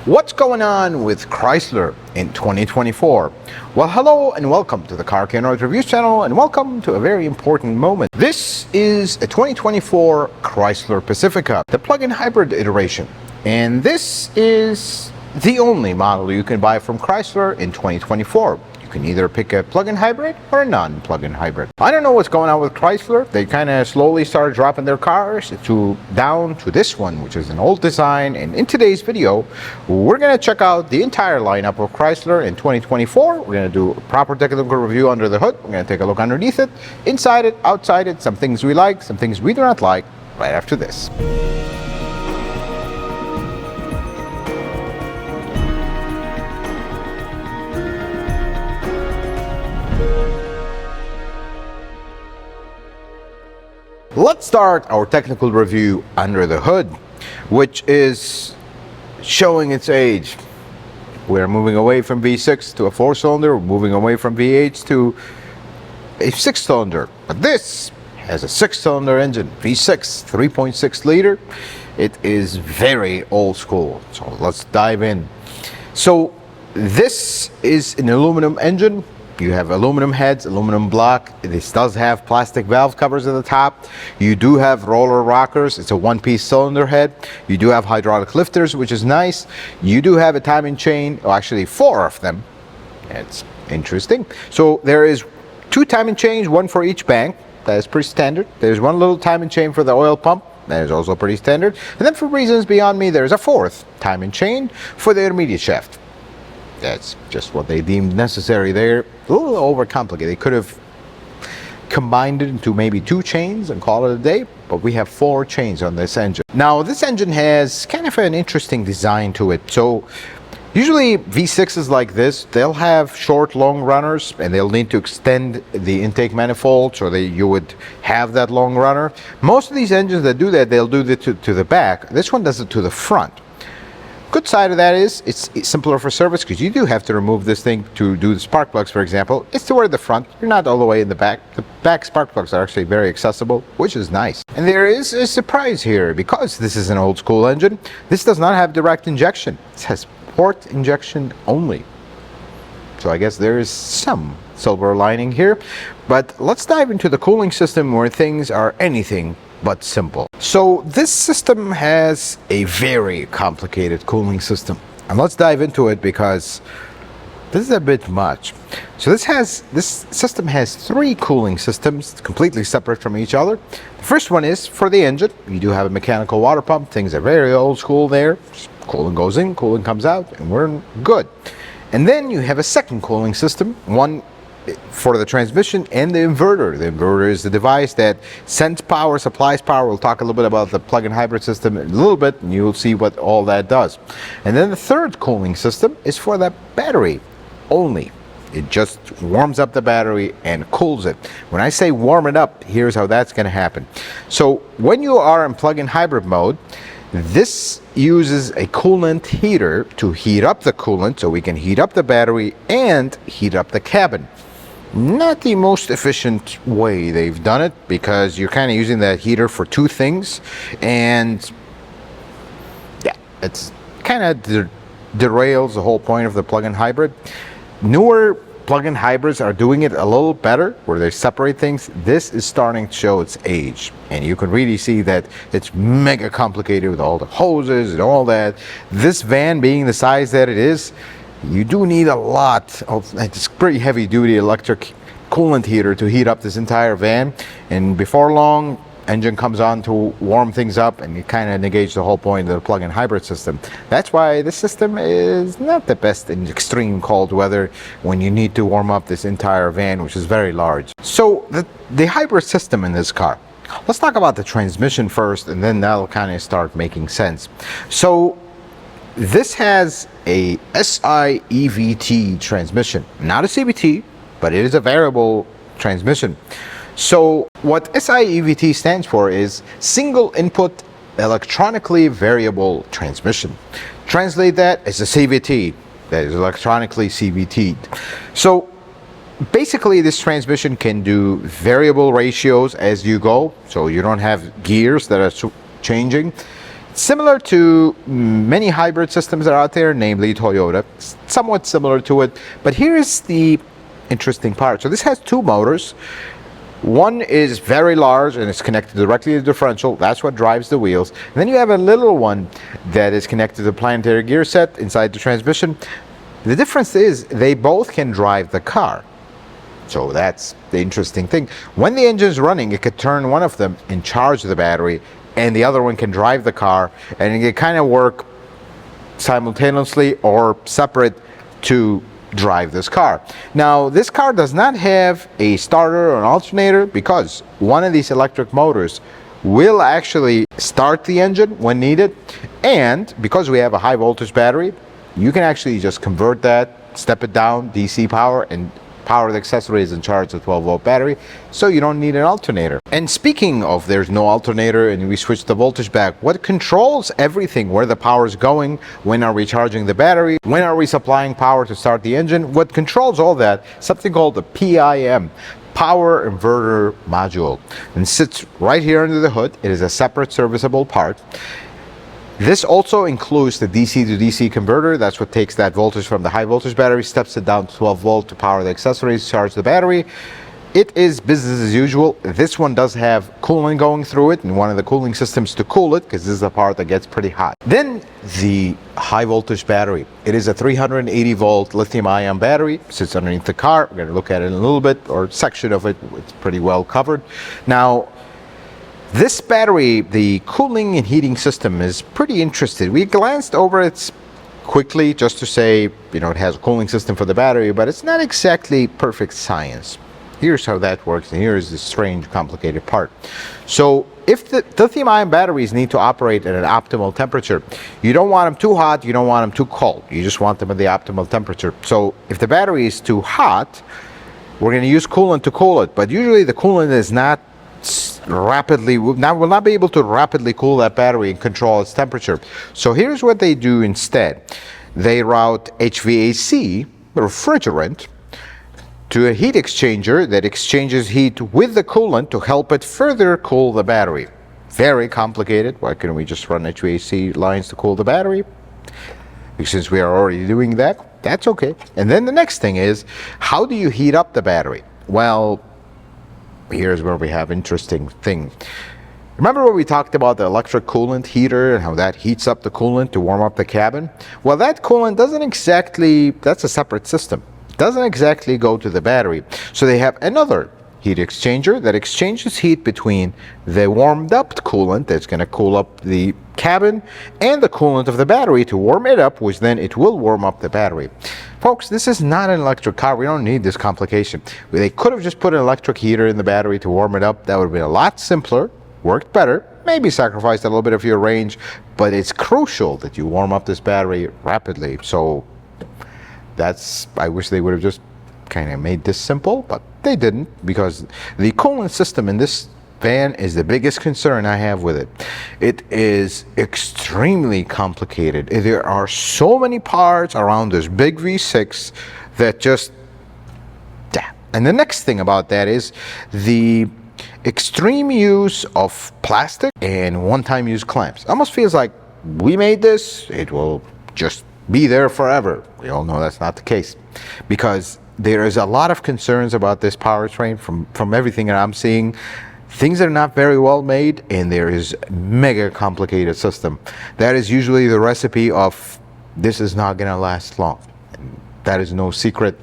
What's going on with Chrysler in 2024? Well, hello and welcome to the Car Keynote Reviews channel, and welcome to a very important moment. This is a 2024 Chrysler Pacifica, the plug-in hybrid iteration. And this is the only model you can buy from Chrysler in 2024. You can either pick a plug-in hybrid or a non-plug-in hybrid. I don't know what's going on with Chrysler. They kind of slowly started dropping their cars down to this one, which is an old design. And in today's video, we're going to check out the entire lineup of Chrysler in 2024. We're going to do a proper technical review under the hood. We're going to take a look underneath it, inside it, outside it, some things we like, some things we do not like, right after this. Let's start our technical review under the hood, which is showing its age. We're moving away from V6 to a 4-cylinder, we're moving away from V8 to a 6-cylinder. But this has a 6-cylinder engine, V6, 3.6 liter. It is very old school, so let's dive in. So this is an aluminum engine. You have aluminum heads, aluminum block. This does have plastic valve covers at the top. You do have roller rockers. It's a one-piece cylinder head. You do have hydraulic lifters, which is nice. You do have a timing chain, or actually 4 of them. It's interesting. So there is 2 timing chains, 1 for each bank. That is pretty standard. There's 1 little timing chain for the oil pump. That is also pretty standard. And then for reasons beyond me, there's a 4th timing chain for the intermediate shaft. That's just what they deemed necessary there. A little overcomplicated. They could have combined it into maybe 2 chains and call it a day, but we have 4 chains on this engine. Now, this engine has kind of an interesting design to it. So usually V6s like this, they'll have short, long runners, and they'll need to extend the intake manifold so that you would have that long runner. Most of these engines that do that, they'll do it to the back. This one does it to the front. Good side of that is it's simpler for service, because you do have to remove this thing to do the spark plugs, for example. It's toward the front. You're not all the way in the back. The back spark plugs are actually very accessible, which is nice. And there is a surprise here. Because this is an old school engine, this does not have direct injection. It has port injection only. So I guess there is some silver lining here. But let's dive into the cooling system, where things are anything but simple. So this system has a very complicated cooling system, and let's dive into it because this is a bit much. So this system has 3 cooling systems completely separate from each other. The first one is for the engine. You do have a mechanical water pump. Things are very old school there. Cooling goes in, cooling comes out, and we're good. And then you have a second cooling system, one for the transmission and the inverter. The inverter is the device that sends power, supplies power. We'll talk a little bit about the plug-in hybrid system in a little bit, and you'll see what all that does. And then the third cooling system is for the battery only. It just warms up the battery and cools it. When I say warm it up, here's how that's going to happen. So when you are in plug-in hybrid mode, this uses a coolant heater to heat up the coolant, so we can heat up the battery and heat up the cabin. Not the most efficient way they've done it, because you're kind of using that heater for 2 things, and yeah, it's kind of derails the whole point of the plug-in hybrid. Newer plug-in hybrids are doing it a little better, where they separate things. This is starting to show its age, and you can really see that it's mega complicated with all the hoses and all that. This van being the size that it is, you do need a lot of, it's pretty heavy duty electric coolant heater to heat up this entire van, and before long engine comes on to warm things up, and it kind of negates the whole point of the plug-in hybrid system. That's why this system is not the best in extreme cold weather when you need to warm up this entire van, which is very large. So the hybrid system in this car, let's talk about the transmission first, and then that'll kind of start making sense. So this has a SI EVT transmission, not a CVT, but it is a variable transmission. So what SI EVT stands for is single input electronically variable transmission. Translate that as a CVT, that is electronically CVT'd. So basically this transmission can do variable ratios as you go, so you don't have gears that are changing. similar to many hybrid systems that are out there, namely Toyota, somewhat similar to it. But here's the interesting part. So this has two motors. One is very large and it's connected directly to the differential. That's what drives the wheels. And then you have a little one that is connected to the planetary gear set inside the transmission. The difference is they both can drive the car. So that's the interesting thing. When the engine's running, it could turn one of them and charge the battery, and the other one can drive the car, and it can kind of work simultaneously or separate to drive this car. Now, this car does not have a starter or an alternator because one of these electric motors will actually start the engine when needed, and because we have a high voltage battery, you can actually just convert that, step it down, DC power, and power the accessories and charge the 12-volt battery, so you don't need an alternator. And speaking of there's no alternator and we switch the voltage back, what controls everything, where the power is going, when are we charging the battery, when are we supplying power to start the engine, what controls all that, something called the PIM, Power Inverter Module, and sits right here under the hood. It is a separate serviceable part. This also includes the DC to DC converter. That's what takes that voltage from the high voltage battery, steps it down to 12 volt to power the accessories, charge the battery. It is business as usual. This one does have cooling going through it, and one of the cooling systems to cool it, because this is the part that gets pretty hot. Then the high voltage battery. It is a 380 volt lithium ion battery, sits underneath the car. We're going to look at it in a little bit, or section of it. It's pretty well covered. Now, this battery, the cooling and heating system is pretty interesting. We glanced over it quickly just to say, it has a cooling system for the battery, but it's not exactly perfect science. Here's how that works, and here's the strange, complicated part. So if the lithium-ion batteries need to operate at an optimal temperature, you don't want them too hot, you don't want them too cold. You just want them at the optimal temperature. So if the battery is too hot, we're going to use coolant to cool it, but usually the coolant is not rapidly, will not be able to rapidly cool that battery and control its temperature. So here's what they do instead. They route HVAC, refrigerant, to a heat exchanger that exchanges heat with the coolant to help it further cool the battery. Very complicated. Why couldn't we just run HVAC lines to cool the battery? Since we are already doing that, that's okay. And then the next thing is, how do you heat up the battery? Well, here's where we have interesting thing. Remember when we talked about the electric coolant heater and how that heats up the coolant to warm up the cabin? Well, that coolant doesn't exactly, that's a separate system. It doesn't exactly go to the battery. So they have another heat exchanger that exchanges heat between the warmed up coolant that's going to cool up the cabin and the coolant of the battery to warm it up, which then it will warm up the battery. Folks, this is not an electric car. We don't need this complication. They could have just put an electric heater in the battery to warm it up. That would have been a lot simpler, worked better, maybe sacrificed a little bit of your range, but it's crucial that you warm up this battery rapidly. So I wish they would have just kind of made this simple, but they didn't, because the coolant system in this van is the biggest concern I have with it. It is extremely complicated. There are so many parts around this big V6 that just, and the next thing about that is the extreme use of plastic and one-time use clamps. Almost feels like we made this, it will just be there forever. We all know that's not the case, because there is a lot of concerns about this powertrain from everything that I'm seeing. Things are not very well made, and there is a mega complicated system. That is usually the recipe of this is not going to last long. And that is no secret.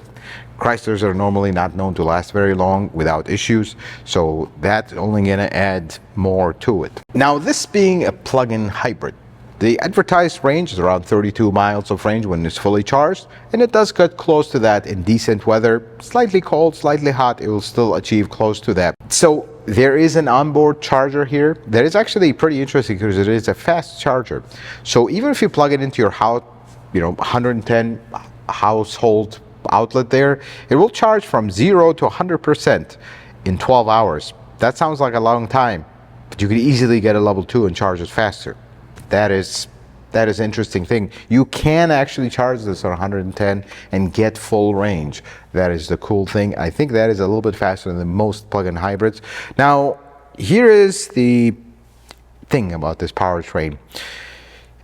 Chryslers are normally not known to last very long without issues, so that's only going to add more to it. Now, this being a plug-in hybrid, the advertised range is around 32 miles of range when it's fully charged, and it does get close to that in decent weather. Slightly cold, slightly hot, it will still achieve close to that. So there is an onboard charger here that is actually pretty interesting because it is a fast charger. So even if you plug it into your house, 110 household outlet there, it will charge from 0 to 100% in 12 hours. That sounds like a long time, but you could easily get a level 2 and charge it faster. That is an interesting thing. You can actually charge this on 110 and get full range. That is the cool thing. I think that is a little bit faster than most plug-in hybrids. Now, here is the thing about this powertrain.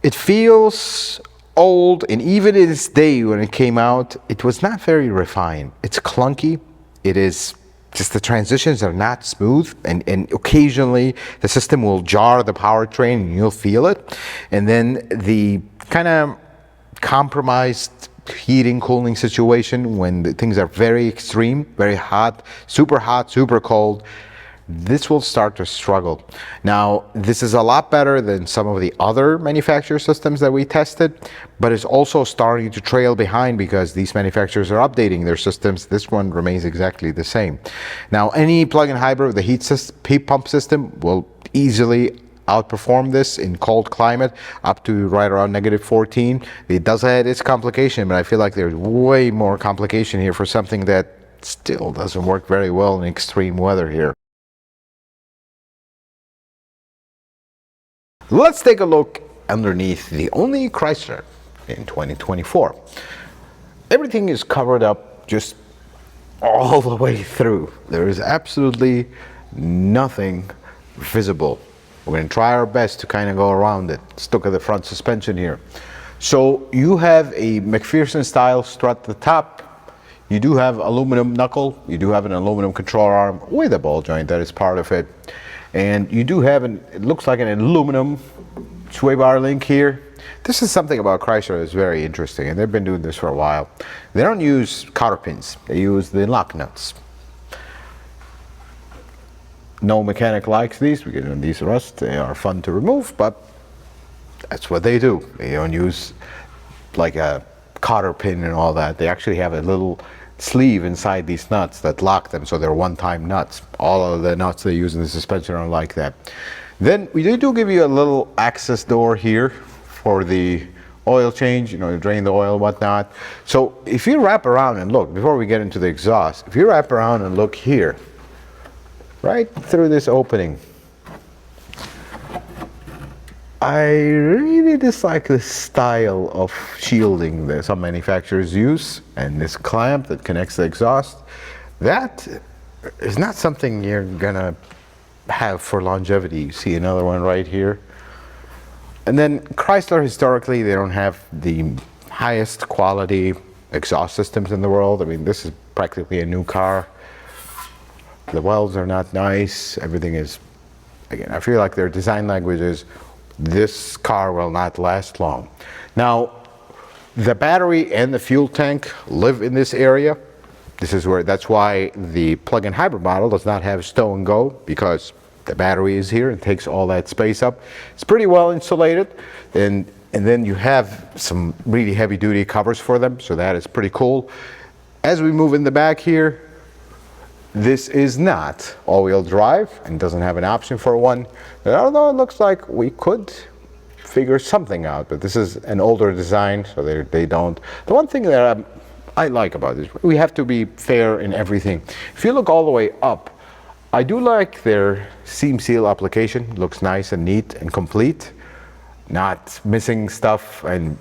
It feels old, and even in its day when it came out, it was not very refined. It's clunky. It is just the transitions are not smooth, and occasionally the system will jar the powertrain and you'll feel it. And then the kind of compromised heating cooling situation when the things are very extreme, very hot, super cold, this will start to struggle. Now, this is a lot better than some of the other manufacturer systems that we tested, but it's also starting to trail behind because these manufacturers are updating their systems. This one remains exactly the same. Now, any plug-in hybrid with a heat pump system will easily outperform this in cold climate up to right around -14. It does have its complication, but I feel like there's way more complication here for something that still doesn't work very well in extreme weather here. Let's take a look underneath the only Chrysler in 2024. Everything is covered up just all the way through. There is absolutely nothing visible. We're going to try our best to kind of go around it. Let's look at the front suspension here. So you have a McPherson style strut at the top. You do have aluminum knuckle. You do have an aluminum control arm with a ball joint that is part of it. And you do have it looks like an aluminum sway bar link here. This is something about Chrysler that's very interesting, and they've been doing this for a while. They don't use cotter pins, they use the lock nuts. No mechanic likes these because when these rust, they are fun to remove, but that's what they do. They don't use like a cotter pin and all that. They actually have a little sleeve inside these nuts that lock them, so they're one-time nuts. All of the nuts they use in the suspension are like that. Then we do give you a little access door here for the oil change, you know, to drain the oil and whatnot. So if you wrap around and look, before we get into the exhaust, if you wrap around and look here, right through this opening, I really dislike this style of shielding that some manufacturers use, and this clamp that connects the exhaust. That is not something you're gonna have for longevity. You see another one right here. And then Chrysler, historically, they don't have the highest quality exhaust systems in the world. I mean, this is practically a new car. The welds are not nice. Everything is, again, I feel like their design language is, this car will not last long. Now, the battery and the fuel tank live in this area. That's why the plug-in hybrid model does not have stow and go, because the battery is here and takes all that space up. It's pretty well insulated, and then you have some really heavy duty covers for them, so that is pretty cool. As we move in the back here, this is not all-wheel drive and doesn't have an option for one. Although it looks like we could figure something out, but this is an older design, so they don't. The one thing that I like about this, we have to be fair in everything. If you look all the way up, I do like their seam seal application. It looks nice and neat and complete, not missing stuff, and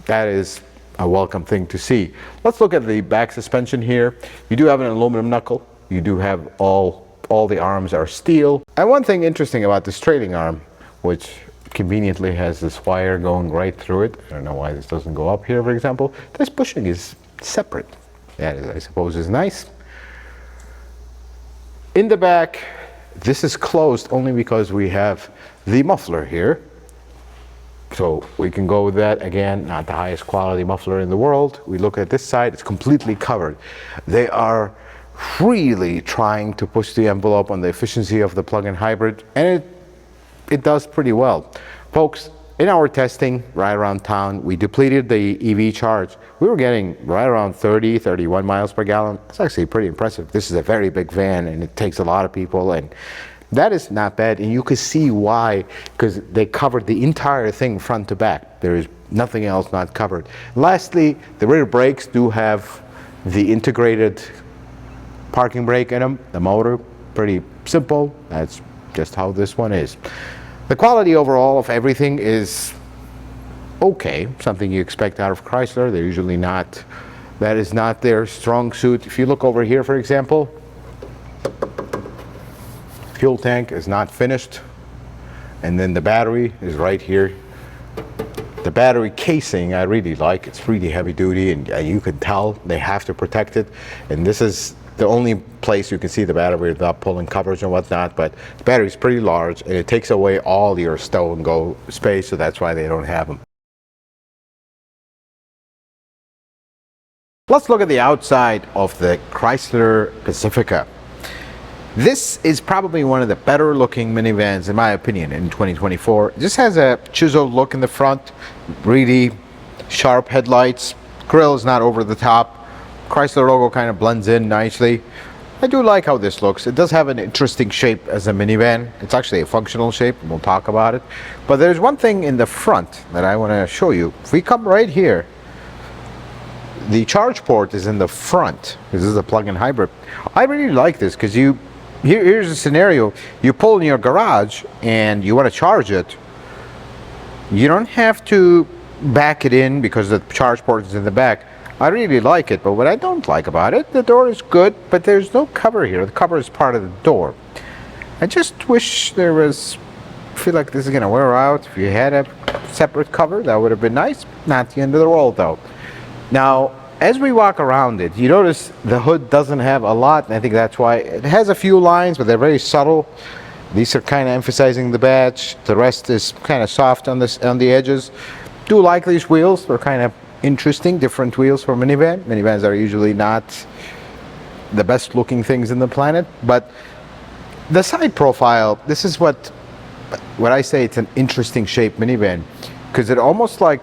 that is a welcome thing to see. Let's look at the back suspension here. You do have an aluminum knuckle. You do have all the arms are steel. And one thing interesting about this trailing arm, which conveniently has this wire going right through it. I don't know why this doesn't go up here, for example. This bushing is separate. That is, I suppose, is nice. In the back, this is closed only because we have the muffler here. So we can go with that. Again, not the highest quality muffler in the world. We look at this side, it's completely covered. They are really trying to push the envelope on the efficiency of the plug-in hybrid, and it does pretty well. Folks, in our testing right around town, we depleted the EV charge. We were getting right around 30, 31 miles per gallon. It's actually pretty impressive. This is a very big van, and it takes a lot of people, and that is not bad. And you can see why, because they covered the entire thing front to back. There is nothing else not covered. Lastly, the rear brakes do have the integrated parking brake in them. The motor, pretty simple. That's just how this one is. The quality overall of everything is okay, something you expect out of Chrysler. They're usually not, that is not their strong suit. If you look over here, for example, fuel tank is not finished, and then the battery is right here. The battery casing I really like. It's really heavy duty, and you can tell they have to protect it. And this is the only place you can see the battery without pulling covers and whatnot. But the battery is pretty large, and it takes away all your stow and go space, so that's why they don't have them. Let's look at the outside of the Chrysler Pacifica. This is probably one of the better looking minivans, in my opinion, in 2024. This has a chiseled look in the front, really sharp headlights. Grille is not over the top. Chrysler logo kind of blends in nicely. I do like how this looks. It does have an interesting shape as a minivan. It's actually a functional shape, and we'll talk about it. But there's one thing in the front that I want to show you. If we come right here, the charge port is in the front. This is a plug-in hybrid. I really like this because here's a scenario. You pull in your garage and you want to charge it. You don't have to back it in because the charge port is in the back. I really like it, but what I don't like about it, the door is good, but there's no cover here. The cover is part of the door. I just wish there was, I feel like this is gonna wear out. If you had a separate cover, that would have been nice. Not the end of the world though. Now, as we walk around it, you notice the hood doesn't have a lot, and I think that's why. It has a few lines, but they're very subtle. These are kind of emphasizing the badge. The rest is kind of soft on the edges. Do like these wheels. They're kind of interesting, different wheels for minivan. Minivans are usually not the best looking things in the planet, but the side profile, this is what I say, it's an interesting shaped minivan, because it almost like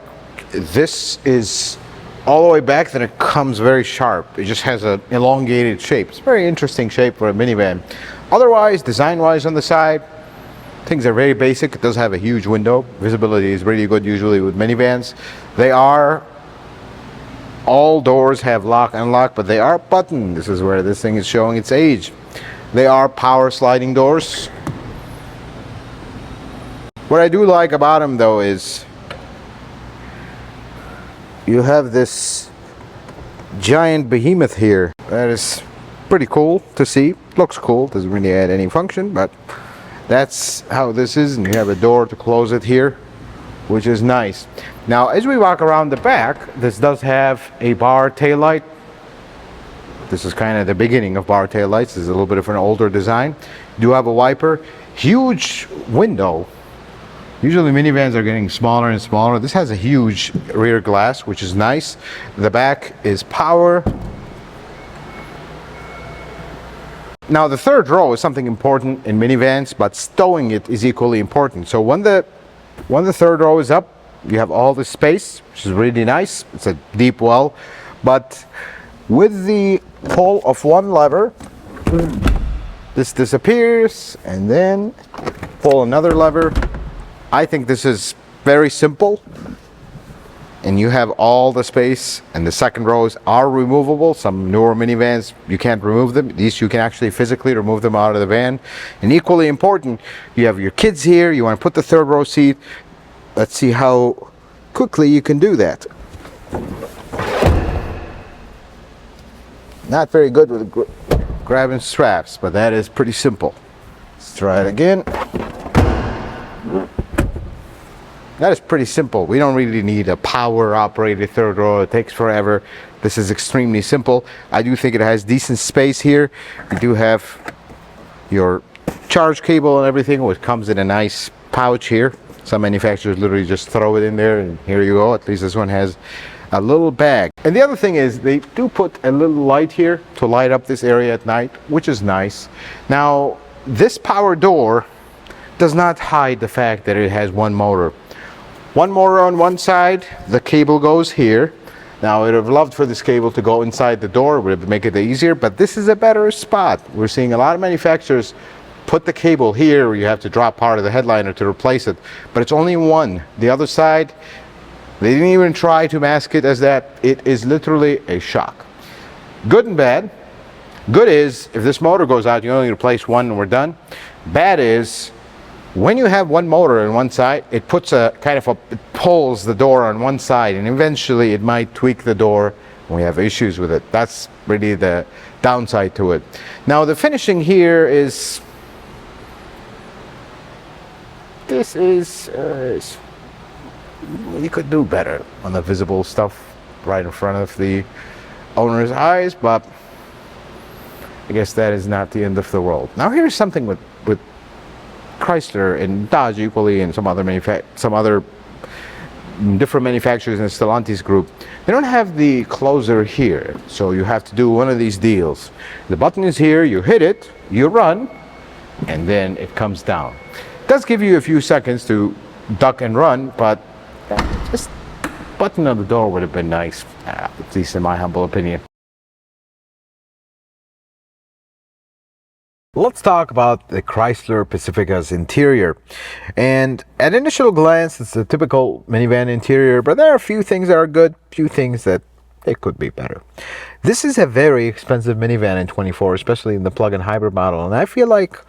this is all the way back, then it comes very sharp. It just has an elongated shape. It's a very interesting shape for a minivan. Otherwise, design-wise on the side, things are very basic. It does have a huge window. Visibility is really good usually with minivans. All doors have lock and unlock, but they are buttoned. This is where this thing is showing its age. They are power sliding doors. What I do like about them though is you have this giant behemoth here. That is pretty cool to see. Looks cool, doesn't really add any function, but that's how this is. And you have a door to close it here, which is nice. Now, as we walk around the back, this does have a bar taillight. This is kind of the beginning of bar taillights. This is a little bit of an older design. You do have a wiper. Huge window. Usually minivans are getting smaller and smaller. This has a huge rear glass, which is nice. The back is power. Now the third row is something important in minivans, but stowing it is equally important. So when the third row is up, you have all the space, which is really nice. It's a deep well, but with the pull of one lever, this disappears, and then pull another lever. I think this is very simple, and you have all the space, and the second rows are removable. Some newer minivans, you can't remove them. These you can actually physically remove them out of the van. And equally important, you have your kids here, you want to put the third row seat. Let's see how quickly you can do that. Not very good with grabbing straps, but that is pretty simple. Let's try it again. That is pretty simple. We don't really need a power operated third row. It takes forever. This is extremely simple. I do think it has decent space here. You do have your charge cable and everything, which comes in a nice pouch here. Some manufacturers literally just throw it in there and here you go. At least this one has a little bag. And the other thing is they do put a little light here to light up this area at night, which is nice. Now, this power door does not hide the fact that it has one motor. One motor on one side, the cable goes here. Now, I would have loved for this cable to go inside the door, would make it easier, but this is a better spot. We're seeing a lot of manufacturers put the cable here where you have to drop part of the headliner to replace it, but it's only one. The other side, they didn't even try to mask it as that. It is literally a shock. Good and bad. Good is, if this motor goes out, you only replace one and we're done. Bad is, when you have one motor on one side, it puts it pulls the door on one side, and eventually it might tweak the door and we have issues with it. That's really the downside to it. Now the finishing here is, you could do better on the visible stuff right in front of the owner's eyes, but I guess that is not the end of the world. Now here's something with Chrysler and Dodge equally, and some other different manufacturers in the Stellantis group. They don't have the closer here, so you have to do one of these deals. The button is here, you hit it, you run, and then it comes down. It does give you a few seconds to duck and run, but just button on the door would have been nice, at least in my humble opinion. Let's talk about the Chrysler Pacifica's interior. And at initial glance, it's a typical minivan interior, but there are a few things that are good, few things that it could be better. This is a very expensive minivan in 24, especially in the plug-in hybrid model. And I feel like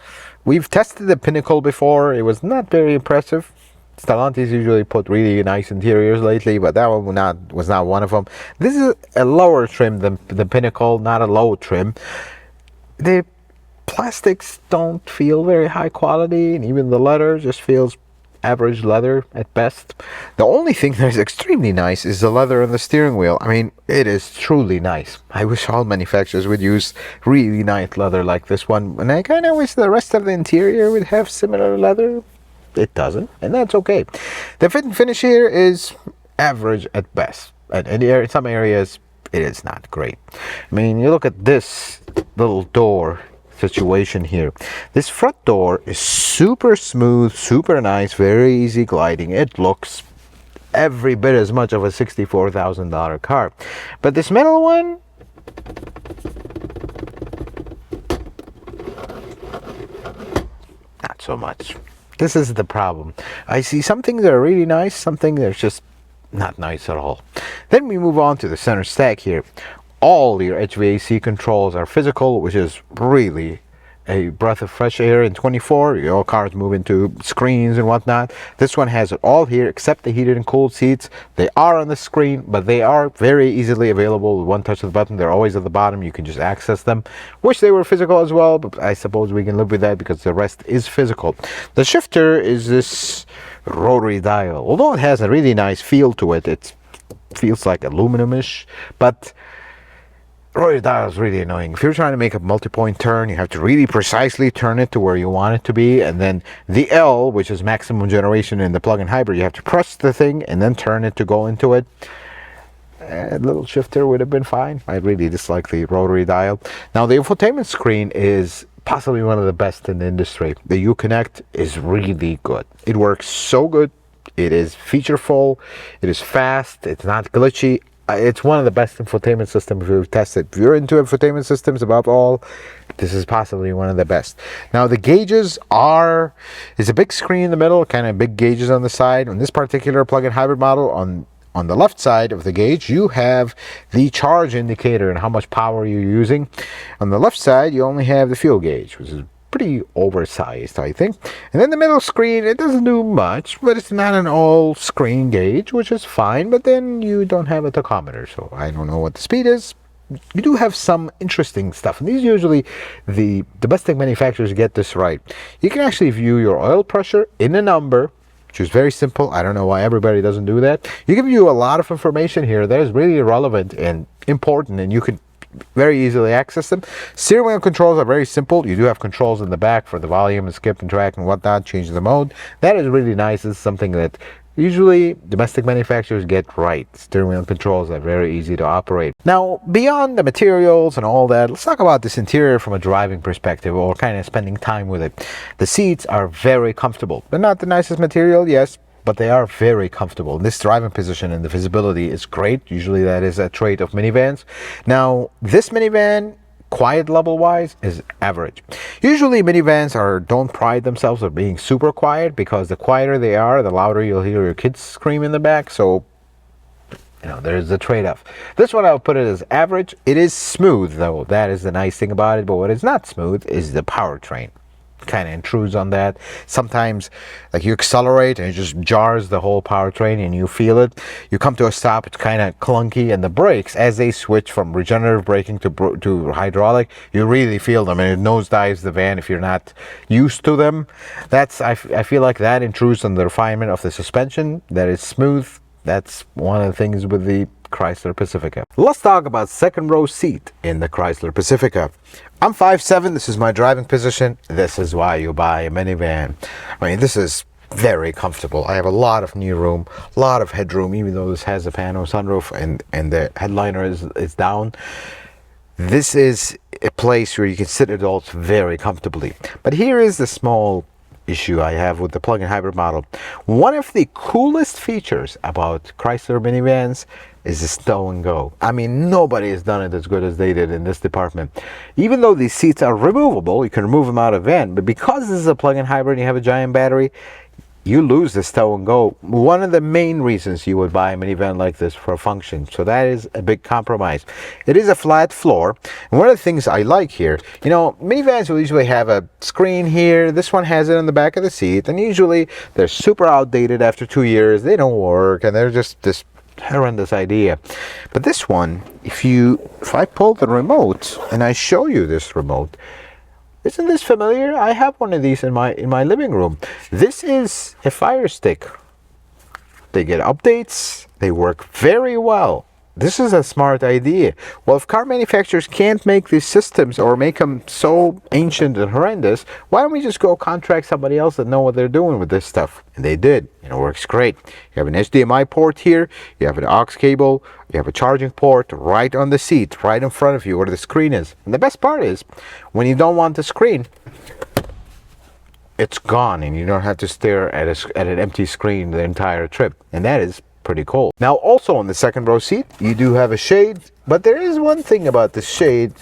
we've tested the Pinnacle before. It was not very impressive. Stellantis usually put really nice interiors lately, but that one was not one of them. This is a lower trim than the Pinnacle, not a low trim. The plastics don't feel very high quality, and even the leather just feels average leather at best. The only thing that is extremely nice is the leather on the steering wheel. I mean, it is truly nice. I wish all manufacturers would use really nice leather like this one, and I kind of wish the rest of the interior would have similar leather. It doesn't, and that's okay. The fit and finish here is average at best. In some areas, it is not great. I mean, you look at this little door situation here. This front door is super smooth, super nice, very easy gliding. It looks every bit as much of a $64,000 car. But this middle one, not so much. This is the problem. I see some things that are really nice, something that's just not nice at all. Then we move on to the center stack here. All your HVAC controls are physical, which is really a breath of fresh air in 24. All cars move into screens and whatnot. This one has it all here except the heated and cooled seats. They are on the screen, but they are very easily available with one touch of the button. They're always at the bottom. You can just access them. Wish they were physical as well, but I suppose we can live with that because the rest is physical. The shifter is this rotary dial. Although it has a really nice feel to it, it feels like aluminum-ish, but rotary dial is really annoying. If you're trying to make a multi-point turn, you have to really precisely turn it to where you want it to be. And then the L, which is maximum generation in the plug-in hybrid, you have to press the thing and then turn it to go into it. A little shifter would have been fine. I really dislike the rotary dial. Now, the infotainment screen is possibly one of the best in the industry. The Uconnect is really good. It works so good. It is featureful. It is fast. It's not glitchy. It's one of the best infotainment systems we've tested. If you're into infotainment systems above all, this is possibly one of the best. Now the gauges is a big screen in the middle, kind of big gauges on the side. On this particular plug-in hybrid model, on the left side of the gauge, you have the charge indicator and how much power you're using. On the left side, you only have the fuel gauge, which is pretty oversized, I think. And then the middle screen, it doesn't do much, but it's not an all screen gauge, which is fine, but then you don't have a tachometer, so I don't know what the speed is. You do have some interesting stuff, and these usually, the domestic manufacturers get this right. You can actually view your oil pressure in a number, which is very simple. I don't know why everybody doesn't do that. You give you a lot of information here that is really relevant and important, and you can very easily access them. Steering wheel controls are very simple. You do have controls in the back for the volume and skip and track and whatnot, change the mode. That is really nice. It's something that usually domestic manufacturers get right. Steering wheel controls are very easy to operate. Now, beyond the materials and all that, let's talk about this interior from a driving perspective, or kind of spending time with it. The seats are very comfortable. They're not the nicest material, yes, but they are very comfortable. This driving position and the visibility is great. Usually that is a trait of minivans. Now, this minivan, quiet level wise, is average. Usually minivans don't pride themselves on being super quiet, because the quieter they are, the louder you'll hear your kids scream in the back. So, there's a trade-off. This one, I'll put it as average. It is smooth, though. That is the nice thing about it. But what is not smooth is the powertrain. kind of intrudes on that. Sometimes like you accelerate and it just jars the whole powertrain and you feel it. You come to a stop, it's kind of clunky, and the brakes, as they switch from regenerative braking to hydraulic, you really feel them, and it nosedives the van if you're not used to them. I feel like that intrudes on the refinement of the suspension. That is smooth. That's one of the things with the Chrysler Pacifica. Let's talk about second row seat in the Chrysler Pacifica. I'm 5'7", this is my driving position. This is why you buy a minivan. I mean, this is very comfortable. I have a lot of knee room, a lot of headroom, even though this has a pano sunroof and the headliner is down. This is a place where you can sit adults very comfortably. But here is the small issue I have with the plug-in hybrid model. One of the coolest features about Chrysler minivans is the stow and go. I mean, nobody has done it as good as they did in this department. Even though these seats are removable, you can remove them out of the van, but because this is a plug-in hybrid and you have a giant battery, you lose the stow and go. One of the main reasons you would buy a minivan like this for a function. So that is a big compromise. It is a flat floor. And one of the things I like here, you know, minivans will usually have a screen here. This one has it on the back of the seat. And usually they're super outdated after 2 years. They don't work and they're just this horrendous idea. But this one, if I pull the remote and I show you this remote, isn't this familiar? I have one of these in my living room. This is a Fire Stick. They get updates. They work very well. This is a smart idea. Well, if car manufacturers can't make these systems or make them so ancient and horrendous, why don't we just go contract somebody else that know what they're doing with this stuff? And they did. And it works great. You have an HDMI port here. You have an aux cable. You have a charging port right on the seat, right in front of you where the screen is. And the best part is, when you don't want the screen, it's gone and you don't have to stare at an empty screen the entire trip. And that is pretty cool. Now, also on the second row seat, you do have a shade, but there is one thing about the shade.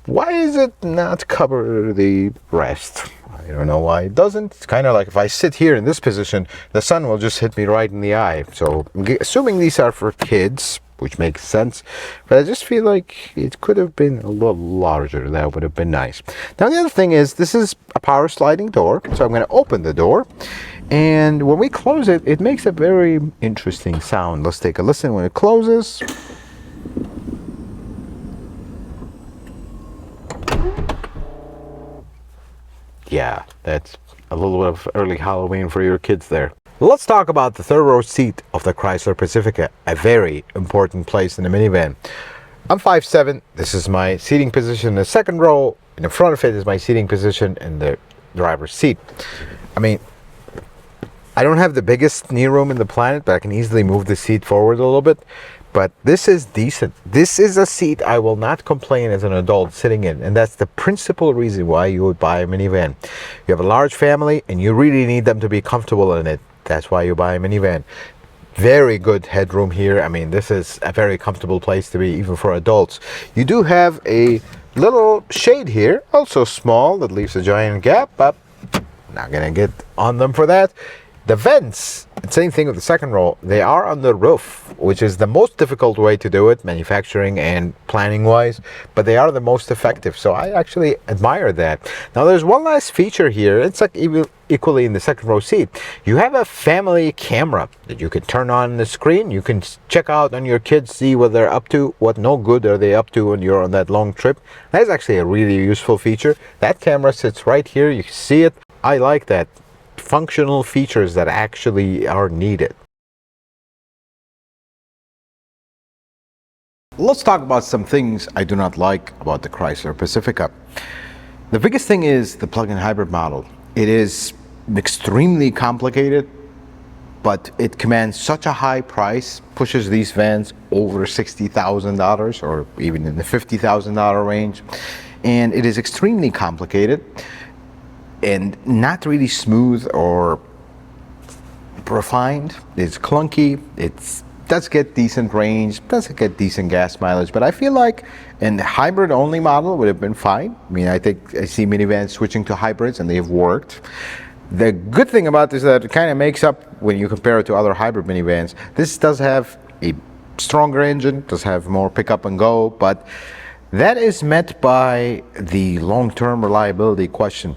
Why is it not cover the rest? I don't know why it doesn't. It's kind of like if I sit here in this position, the sun will just hit me right in the eye. So I'm assuming these are for kids, which makes sense, but I just feel like it could have been a little larger. That would have been nice. Now, the other thing is, this is a power sliding door, so I'm going to open the door, and when we close it, it makes a very interesting sound. Let's take a listen when it closes. Yeah, that's a little bit of early Halloween for your kids there. Let's talk about the third row seat of the Chrysler Pacifica, a very important place in the minivan. I'm 5'7". This is my seating position in the second row. In the front of it is my seating position in the driver's seat. I mean, I don't have the biggest knee room in the planet, but I can easily move the seat forward a little bit. But this is decent. This is a seat I will not complain as an adult sitting in. And that's the principal reason why you would buy a minivan. You have a large family and you really need them to be comfortable in it. That's why you buy a minivan. Very good headroom here. I mean, this is a very comfortable place to be, even for adults. You do have a little shade here, also small, that leaves a giant gap, but not gonna get on them for that. The vents, same thing with the second row, they are on the roof, which is the most difficult way to do it, manufacturing and planning wise, but they are the most effective. So I actually admire that. Now there's one last feature here. It's like equally in the second row seat. You have a family camera that you can turn on the screen. You can check out on your kids, see what they're up to, what no good are they up to when you're on that long trip. That's actually a really useful feature. That camera sits right here. You can see it. I like that. Functional features that actually are needed. Let's talk about some things I do not like about the Chrysler Pacifica. The biggest thing is the plug-in hybrid model. It is extremely complicated, but it commands such a high price, pushes these vans over $60,000 or even in the $50,000 range. And it is extremely complicated and not really smooth or refined. It's clunky. It does get decent range, does get decent gas mileage, but I feel like a hybrid only model would have been fine. I mean, I think I see minivans switching to hybrids and they've worked. The good thing about this is that it kind of makes up when you compare it to other hybrid minivans. This does have a stronger engine, does have more pickup and go, but that is met by the long-term reliability question.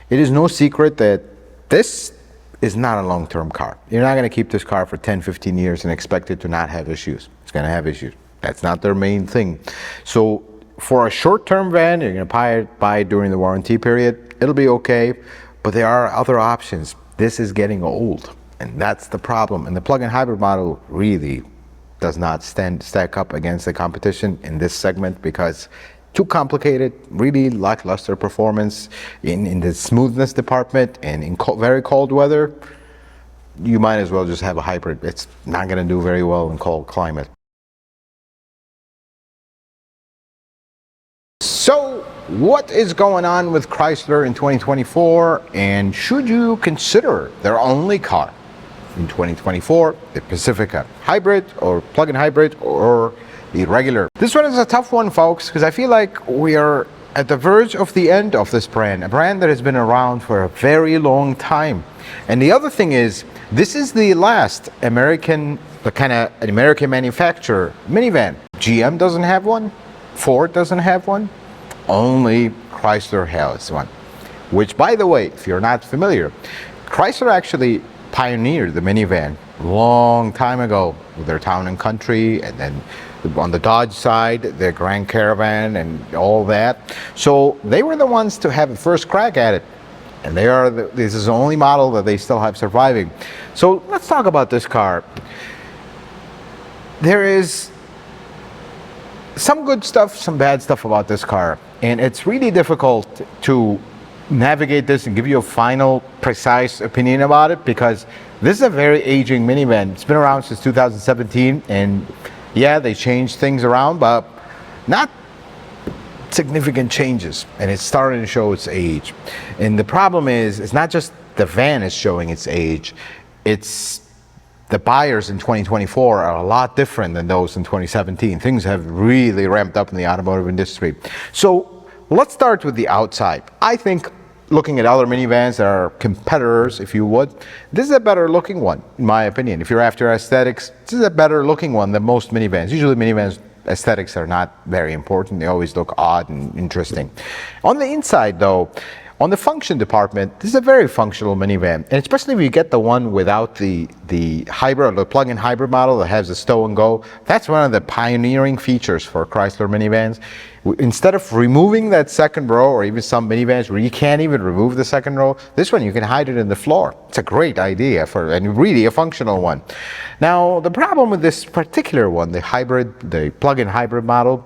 It is no secret that this is not a long-term car. You're not going to keep this car for 10, 15 years and expect it to not have issues. It's going to have issues. That's not their main thing. So for a short-term van, you're going to buy it during the warranty period. It'll be okay, but there are other options. This is getting old, and that's the problem. And the plug-in hybrid model really does not stack up against the competition in this segment because too complicated, really lackluster performance in the smoothness department, and in very cold weather, you might as well just have a hybrid. It's not going to do very well in cold climate. So what is going on with Chrysler in 2024, and should you consider their only car in 2024, the Pacifica Hybrid or plug-in hybrid or the regular? This one is a tough one, folks, because I feel like we are at the verge of the end of this brand, a brand that has been around for a very long time. And the other thing is, this is the last American, an American manufacturer minivan. GM doesn't have one, Ford doesn't have one, only Chrysler has one. Which, by the way, if you're not familiar, Chrysler actually pioneered the minivan a long time ago with their Town and Country, and then on the Dodge side, their Grand Caravan and all that. So they were the ones to have the first crack at it. And this is the only model that they still have surviving. So let's talk about this car. There is some good stuff, some bad stuff about this car. And it's really difficult to navigate this and give you a final, precise opinion about it, because this is a very aging minivan. It's been around since 2017, and yeah, they changed things around, but not significant changes, and it's starting to show its age. And the problem is, it's not just the van is showing its age, it's the buyers in 2024 are a lot different than those in 2017. Things have really ramped up in the automotive industry. So let's start with the outside. I think, looking at other minivans that are competitors, if you would, this is a better looking one, in my opinion. If you're after aesthetics, this is a better looking one than most minivans. Usually minivans aesthetics are not very important. They always look odd and interesting. On the inside, though, on the function department, this is a very functional minivan, and especially if you get the one without the hybrid or the plug-in hybrid model that has the stow and go. That's one of the pioneering features for Chrysler minivans. Instead of removing that second row, or even some minivans where you can't even remove the second row, this one you can hide it in the floor. It's a great idea and really a functional one. Now, the problem with this particular one, the plug-in hybrid model,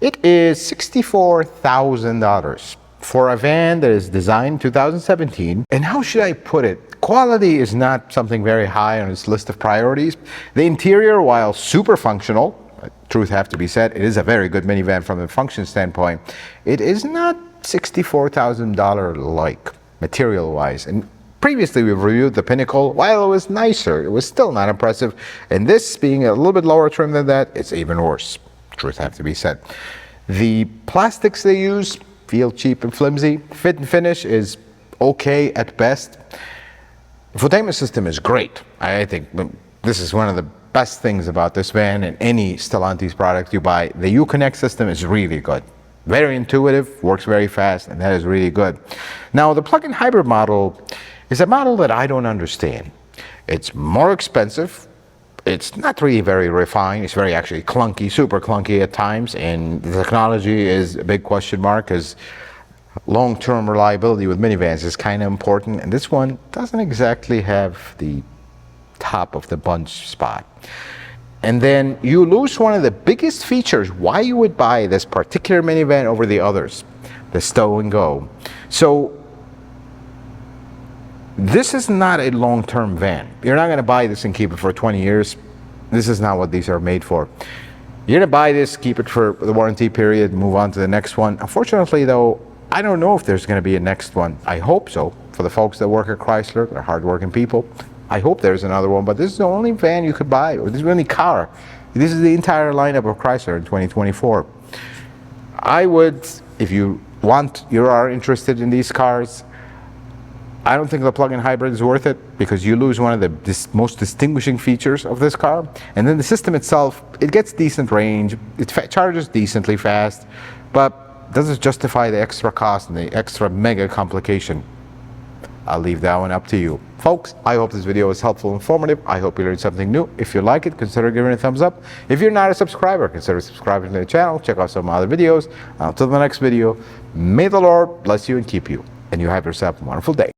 it is $64,000 for a van that is designed in 2017. And how should I put it? Quality is not something very high on its list of priorities. The interior, while super functional, truth have to be said, it is a very good minivan from a function standpoint. It is not $64,000 like material-wise. And previously we've reviewed the Pinnacle. While it was nicer, it was still not impressive. And this being a little bit lower trim than that, it's even worse. Truth have to be said. The plastics they use feel cheap and flimsy. Fit and finish is okay at best. The infotainment system is great. I think this is one of the best things about this van and any Stellantis product you buy. The Uconnect system is really good. Very intuitive, works very fast, and that is really good. Now, the plug-in hybrid model is a model that I don't understand. It's more expensive. It's not really very refined. It's very actually clunky, super clunky at times, and the technology is a big question mark, because long-term reliability with minivans is kind of important, and this one doesn't exactly have the top of the bunch spot. And then you lose one of the biggest features why you would buy this particular minivan over the others, the stow and go. So this is not a long-term van. You're not going to buy this and keep it for 20 years. This is not what these are made for. You're going to buy this, keep it for the warranty period, move on to the next one. Unfortunately, though, I don't know if there's going to be a next one. I hope so. For the folks that work at Chrysler, they're hardworking people. I hope there's another one, but this is the only van you could buy, or this is the only car. This is the entire lineup of Chrysler in 2024. I would, if you are interested in these cars, I don't think the plug-in hybrid is worth it, because you lose one of the most distinguishing features of this car. And then the system itself, it gets decent range, it charges decently fast, but does it justify the extra cost and the extra mega complication? I'll leave that one up to you. Folks, I hope this video was helpful and informative. I hope you learned something new. If you like it, consider giving it a thumbs up. If you're not a subscriber, consider subscribing to the channel. Check out some other videos. Until the next video, may the Lord bless you and keep you. And you have yourself a wonderful day.